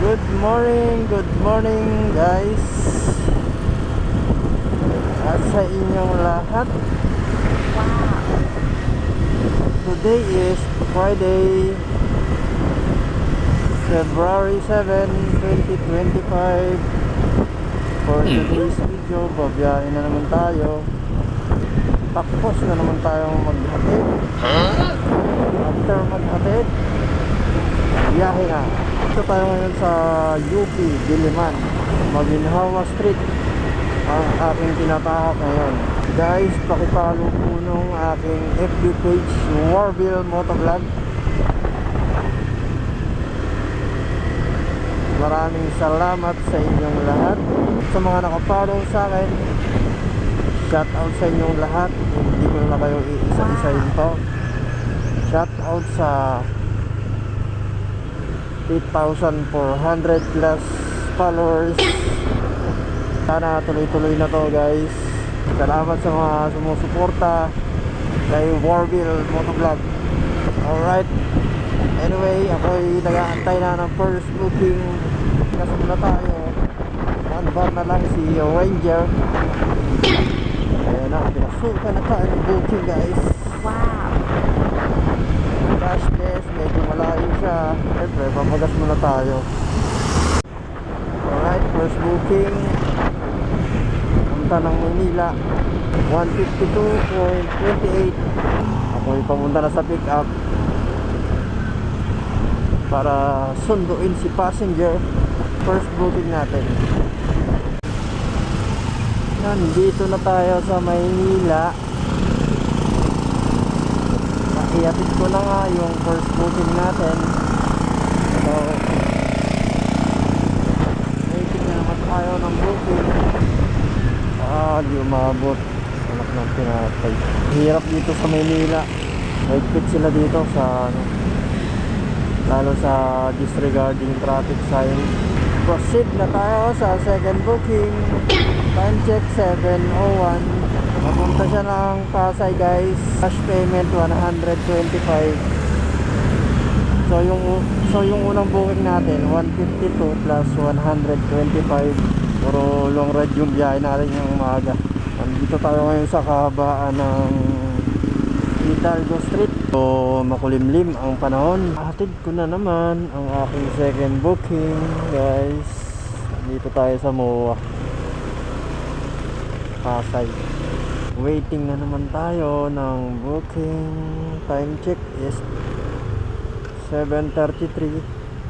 Good morning guys. At sa inyong lahat. Today is Friday, February 7, 2025. For today's video, babiyahin na naman tayo. Tapos na naman tayong maghatid. After maghatid, biyahe na. Ito tayo ngayon sa UP, Diliman, Maginhawa Street ang aking tinatahak ngayon. Guys, pakipalo po nung aking FB page, Warville Motovlog. Maraming salamat sa inyong lahat. Sa mga nakapollow sa akin, shout out sa inyong lahat. Hindi ko na kayo iisa-isahin to. Shout out sa 8,400 plus followers. Sana tuloy-tuloy na to guys. Salamat sa mga sumusuporta kay Warville Motovlog. Alright, anyway, ako'y nag-aantay na ng first booking. Kasi muna tayo, one bar na lang si Ranger. Ayan na, pinasukan na tayo ng booking guys. Wow! Cashless, medyo malayo siya. Siyempre, papagas muna tayo. Alright, first booking. Punta ng Manila, 152.28. Ako'y pamunta na sa pick up para sunduin si passenger. First booking natin. Nandito na tayo sa Maynila. Iatid ko na nga yung first booking natin. So waiting na naman tayo ng booking. Di umabot. Anak ng pinatay. Hirap dito sa Maynila. Higpit sila dito sa lalo sa disregarding traffic sign. Proceed na tayo sa second booking. Time check 7:01. Papunta siya ng Pasay guys. Cash payment 125. So yung unang booking natin 152 plus 125. Puro long ride yung biyahe natin yung umaga. Nandito tayo ngayon sa kahabaan ng Hidalgo Street. So makulimlim ang panahon. Hatid ko na naman ang aking second booking guys. Dito tayo sa MOA Pasay. Waiting na naman tayo ng booking. Time check is 7:33.